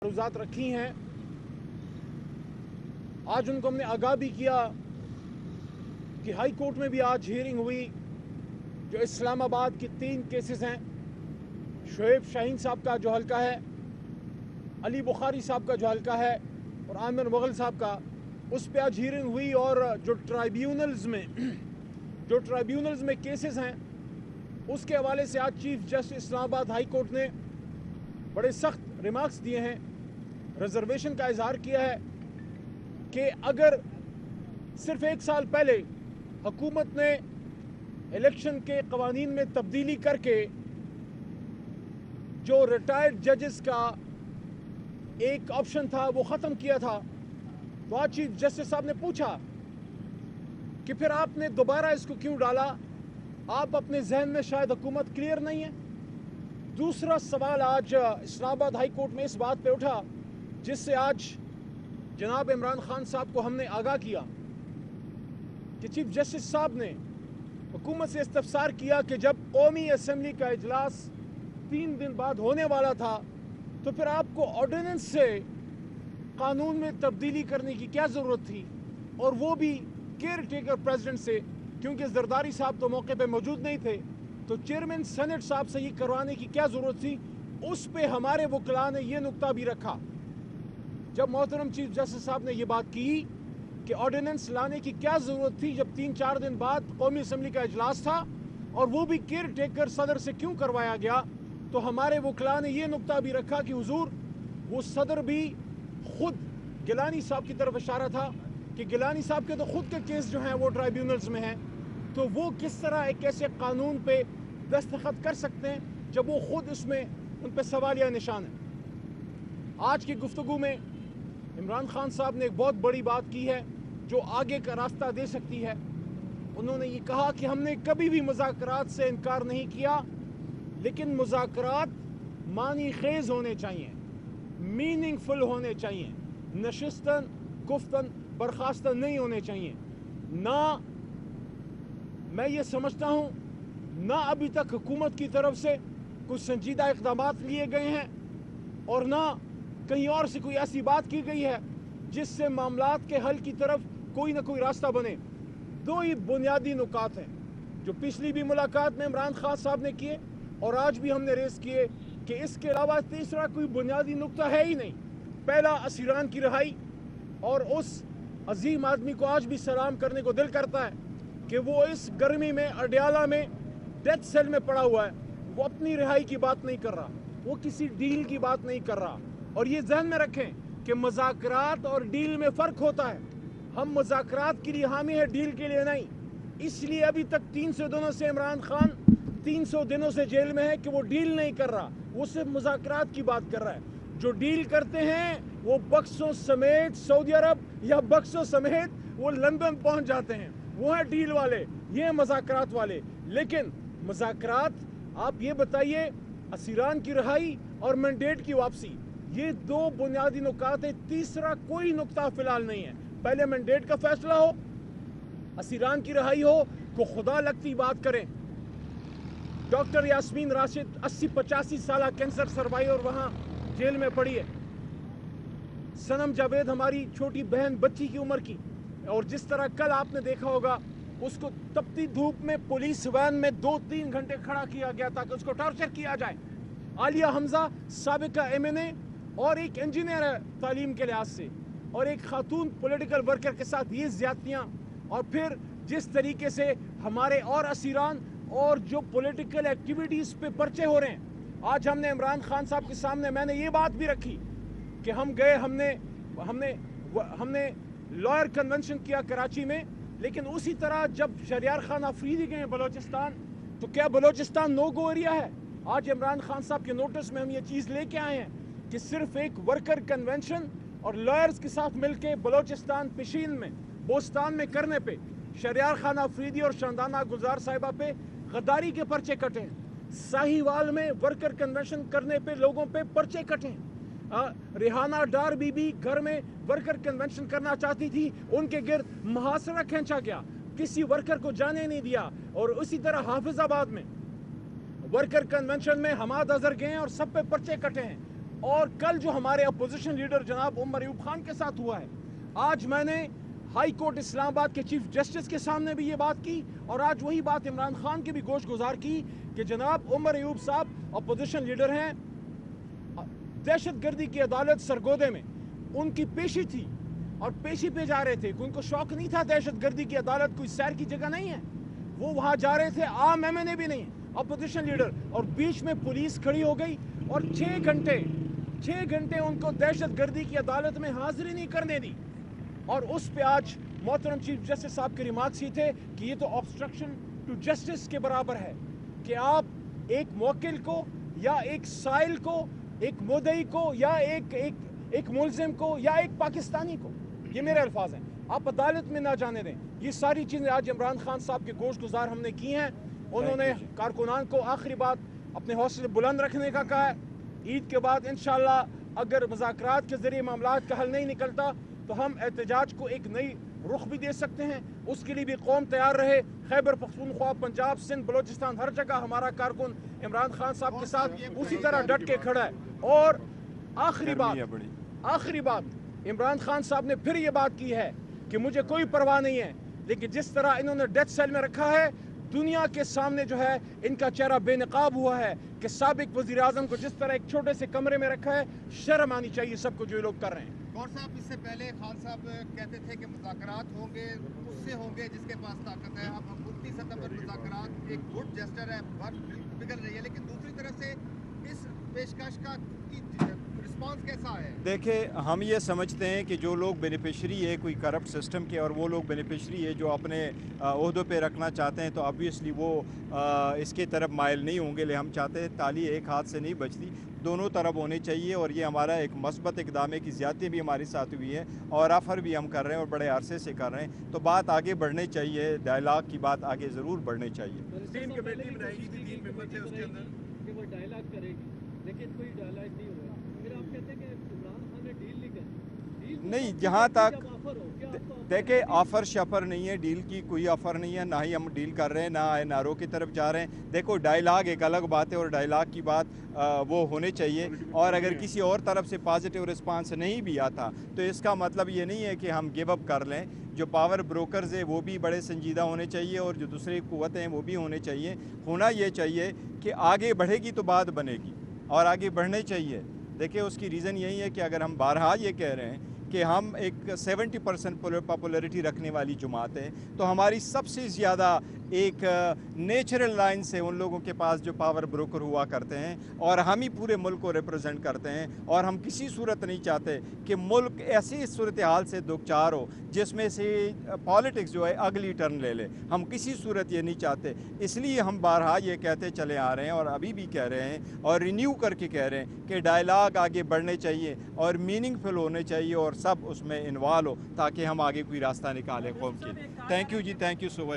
मरूज़ात रखी हैं। आज उनको हमने आगाह भी किया कि हाई कोर्ट में भी आज हियरिंग हुई। जो इस्लामाबाद की 3 केसेस हैं, शोएब शाहीन साहब का जो हल्का है, अली बुखारी साहब का जो हल्का है और आमिर मुग़ल साहब का, उस पर आज हियरिंग हुई। और जो ट्राइब्यूनल्स में केसेस हैं, उसके हवाले से आज chief justice Islamabad high court ने बड़े सख्त रिमार्क्स दिए हैं। रिजर्वेशन का इजहार किया है कि अगर सिर्फ 1 साल पहले हुकूमत ने इलेक्शन के कवानीन में तब्दीली करके जो रिटायर्ड जजेस का एक ऑप्शन था वो ख़त्म किया था, तो आज चीफ जस्टिस साहब ने पूछा कि फिर आपने दोबारा इसको क्यों डाला? आप अपने जहन में शायद हुकूमत क्लियर नहीं है। दूसरा सवाल आज इस्लामाबाद हाई कोर्ट में इस बात पे उठा, जिससे आज जनाब इमरान खान साहब को हमने आगाह किया कि चीफ जस्टिस साहब ने हुकूमत से इस्तफसार किया कि जब कौमी असम्बली का इजलास 3 दिन बाद होने वाला था, तो फिर आपको ऑर्डिनेंस से कानून में तब्दीली करने की क्या ज़रूरत थी, और वो भी केयर टेकर प्रेसिडेंट से, क्योंकि जरदारी साहब तो मौके पे मौजूद नहीं थे, तो चेयरमैन सेनेट साहब से ये करवाने की क्या ज़रूरत थी। उस पे हमारे वकला ने ये नुक्ता भी रखा। जब मोहतरम चीफ जस्टिस साहब ने ये बात की कि ऑर्डिनेंस लाने की क्या ज़रूरत थी जब 3-4 दिन बाद कौमी असम्बली का इजलास था, और वो भी केयर टेकर सदर से क्यों करवाया गया, तो हमारे वकला ने ये नुक्ता भी रखा कि हुजूर वो सदर भी खुद गिलानी साहब की तरफ इशारा था कि गिलानी साहब के तो खुद के केस जो हैं वो ट्राइब्यूनल्स में हैं, तो वो किस तरह एक ऐसे कानून पे दस्तखत कर सकते हैं जब वो खुद उसमें उन पर सवालिया निशान है। आज की गुफ्तगू में इमरान खान साहब ने एक बहुत बड़ी बात की है जो आगे का रास्ता दे सकती है। उन्होंने ये कहा कि हमने कभी भी मुज़ाकरात से इनकार नहीं किया, लेकिन मुज़ाकरात मानी खेज होने चाहिए, मीनिंगफुल होने चाहिए, नशिस्तन गुफ्तन बर्खास्तन नहीं होने चाहिए। ना मैं ये समझता हूँ ना अभी तक हुकूमत की तरफ से कुछ संजीदा इक़दामात लिए गए हैं, और ना कहीं और से कोई ऐसी बात की गई है जिससे मामलात के हल की तरफ कोई ना कोई रास्ता बने। 2 ही बुनियादी नुकात हैं जो पिछली भी मुलाकात में इमरान खान साहब ने किए और आज भी हमने रेस किए, कि इसके अलावा तीसरा कोई बुनियादी नुक्ता है ही नहीं। पहला असीरान की रिहाई, और उस अजीम आदमी को आज भी सलाम करने को दिल करता है कि वो इस गर्मी में अडयाला में डेथ सेल में पड़ा हुआ है। वो अपनी रिहाई की बात नहीं कर रहा, वो किसी डील की बात नहीं कर रहा। और ये जहन में रखें कि मुज़ाकरात और डील में फ़र्क होता है। हम मुज़ाकरात के लिए हामी है, डील के लिए नहीं। इसलिए अभी तक 300 दिनों से इमरान खान 300 दिनों से जेल में है कि वो डील नहीं कर रहा, वो सिर्फ मुज़ाकरात की बात कर रहा है। जो डील करते हैं वो बक्सों समेत सऊदी अरब या बक्सों समेत वो लंदन पहुंच जाते हैं, वो है डील वाले, ये है मुज़ाकरात वाले। लेकिन मुज़ाकरात, आप ये बताइए, असीरान की रिहाई और मैंडेट की वापसी, ये 2 बुनियादी नुकात है। तीसरा कोई नुक्ता फिलहाल नहीं है। पहले मैंडेट का फैसला हो, असीरान की रिहाई हो, को खुदा लगती बात करें। डॉक्टर यास्मीन राशिद 80-85 साल कैंसर सर्वाइवर वहाँ जेल में पड़ी है। सनम जावेद हमारी छोटी बहन बच्ची की उम्र की, और जिस तरह कल आपने देखा होगा उसको तपती धूप में पुलिस वैन में 2-3 घंटे खड़ा किया गया ताकि उसको टॉर्चर किया जाए। आलिया हमजा साबिका MNA और एक इंजीनियर है तालीम के लिहाज से, और एक खातून पॉलिटिकल वर्कर के साथ ये ज्यादतियाँ, और फिर जिस तरीके से हमारे और असीरान और जो पॉलिटिकल एक्टिविटीज़ पे पर्चे हो रहे हैं। आज हमने इमरान खान साहब के सामने मैंने ये बात भी रखी कि हम गए, हमने लॉयर कन्वेंशन किया कराची में, लेकिन उसी तरह जब शहरियार खान अफरीदी गए बलोचिस्तान, तो क्या बलोचिस्तान नो गो एरिया है? आज इमरान खान साहब के नोटिस में हम ये चीज़ लेके आए हैं कि सिर्फ एक वर्कर कन्वेंशन और लॉयर्स के साथ मिलके बलोचिस्तान पिशीन में बोस्तान में करने पे शहरियार खान अफरीदी और शानदाना गुलजार साहिबा पे गद्दारी के पर्चे कटे हैं। साहिवाल में वर्कर कन्वेंशन करने पे लोगों पे पर्चे कटे हैं। रिहाना डार बीबी घर में वर्कर कन्वेंशन करना चाहती थी, उनके गिर्द मुहासरा खींचा गया, किसी वर्कर को जाने नहीं दिया। और उसी तरह हाफिजाबाद में वर्कर कन्वेंशन में हमाद अजहर गए और सब पे पर्चे कटे हैं। اور کل جو ہمارے اپوزیشن لیڈر جناب عمر ایوب خان کے ساتھ ہوا ہے، آج میں نے ہائی کورٹ اسلام آباد کے چیف جسٹس کے سامنے بھی یہ بات کی، اور آج وہی بات عمران خان کی بھی گوش گزار کی کہ جناب عمر ایوب صاحب اپوزیشن لیڈر ہیں، دہشت گردی کی عدالت سرگودے میں ان کی پیشی تھی اور پیشی پہ جا رہے تھے، ان کو شوق نہیں تھا دہشت گردی کی عدالت کوئی سیر کی جگہ نہیں ہے، وہ وہاں جا رہے تھے، عام ایم این اے بھی نہیں ہے، اپوزیشن لیڈر، اور بیچ میں پولیس کھڑی ہو گئی اور 6 گھنٹے ان کو دہشت گردی کی عدالت میں حاضری نہیں کرنے دی، اور اس پہ آج محترم چیف جسٹس صاحب کے ریمارکس ہی تھے کہ یہ تو obstruction ٹو جسٹس کے برابر ہے کہ آپ ایک موکل کو یا ایک سائل کو، ایک مدعی کو یا ایک ملزم کو یا ایک پاکستانی کو، یہ میرے الفاظ ہیں، آپ عدالت میں نہ جانے دیں۔ یہ ساری چیزیں آج عمران خان صاحب کے گوش گزار ہم نے کی ہیں۔ انہوں نے کارکنان کو آخری بات اپنے حوصلے بلند رکھنے کا کہا ہے۔ عید کے بعد انشاءاللہ اگر مذاکرات کے ذریعے معاملات کا حل نہیں نکلتا تو ہم احتجاج کو ایک نئی رخ بھی دے سکتے ہیں، اس کے لیے بھی قوم تیار رہے۔ خیبر پختونخوا، پنجاب، سندھ، بلوچستان، ہر جگہ ہمارا کارکن عمران خان صاحب کے ساتھ اسی طرح ڈٹ کے کھڑا ہے۔ اور آخری بات عمران خان صاحب نے پھر یہ بات کی ہے کہ مجھے کوئی پرواہ نہیں ہے، لیکن جس طرح انہوں نے ڈیتھ سیل میں رکھا ہے، دنیا کے سامنے جو ہے ان کا چہرہ بے نقاب ہوا ہے کہ سابق وزیراعظم کو جس طرح ایک چھوٹے سے کمرے میں رکھا ہے، شرم آنی چاہیے سب کو جو یہ لوگ کر رہے ہیں۔ گور صاحب، اس سے پہلے خان صاحب کہتے تھے کہ مذاکرات ہوں گے اس سے ہوں گے جس کے پاس طاقت ہے، اب حکومتی سطح پر مذاکرات ایک گڈ جسٹر ہے، بات بگڑ رہی ہے، لیکن دوسری طرف سے اس پیشکش کا رسپانس کیسا ہے؟ دیکھیں، ہم یہ سمجھتے ہیں کہ جو لوگ بینیفیشری ہے کوئی کرپٹ سسٹم کے، اور وہ لوگ بینیفیشری ہے جو اپنے عہدوں پہ رکھنا چاہتے ہیں، تو آبویسلی وہ اس کی طرف مائل نہیں ہوں گے۔ لے ہم چاہتے ہیں تالی ایک ہاتھ سے نہیں بجتی، دونوں طرف ہونے چاہیے، اور یہ ہمارا ایک مثبت اقدام ہے کہ زیادتی بھی ہمارے ساتھ ہوئی ہے اور آفر بھی ہم کر رہے ہیں اور بڑے عرصے سے کر رہے ہیں، تو بات آگے بڑھنے چاہیے، ڈائلاگ کی بات آگے ضرور بڑھنے چاہیے۔ ٹیم کمیٹی بنائی گئی تھی، 3 ممبر تھے اس کے اندر کہ وہ ڈائلاگ کرے گی، لیکن کوئی ڈائلاگ نہیں ہوا۔ پھر آپ کہتے ہیں کہ عمران خان نے ڈیل نہیں کی۔ نہیں، جہاں تک دیکھیں آفر شفر نہیں ہے، ڈیل کی کوئی آفر نہیں ہے، نہ ہی ہم ڈیل کر رہے ہیں، نہ این آر او کی طرف جا رہے ہیں۔ دیکھو ڈائلاگ ایک الگ بات ہے، اور ڈائلاگ کی بات وہ ہونے چاہیے، اور اگر کسی اور طرف سے پازیٹیو رسپانس نہیں بھی آتا تو اس کا مطلب یہ نہیں ہے کہ ہم گیو اپ کر لیں۔ جو پاور بروکرز ہیں وہ بھی بڑے سنجیدہ ہونے چاہیے، اور جو دوسری قوتیں ہیں وہ بھی ہونے چاہیے۔ ہونا یہ چاہیے کہ آگے بڑھے گی تو بات بنے گی، اور آگے بڑھنے چاہیے۔ دیکھیں اس کی ریزن یہی ہے کہ اگر ہم بارہا یہ کہہ رہے ہیں کہ ہم ایک 70% پاپولیرٹی رکھنے والی جماعت ہے، تو ہماری سب سے زیادہ ایک نیچرل لائن سے ان لوگوں کے پاس جو پاور بروکر ہوا کرتے ہیں، اور ہم ہی پورے ملک کو ریپرزینٹ کرتے ہیں، اور ہم کسی صورت نہیں چاہتے کہ ملک ایسی صورتحال سے دوچار ہو جس میں سے پالیٹکس جو ہے اگلی ٹرن لے لے۔ ہم کسی صورت یہ نہیں چاہتے، اس لیے ہم بارہا یہ کہتے چلے آ رہے ہیں، اور ابھی بھی کہہ رہے ہیں، اور رینیو کر کے کہہ رہے ہیں کہ ڈائلاگ آگے بڑھنے چاہیے اور میننگ فل ہونے چاہیے، اور سب اس میں انوالو ہو تاکہ ہم آگے کوئی راستہ نکالیں قوم کے۔ تھینک یو جی، تھینک یو سو مچ۔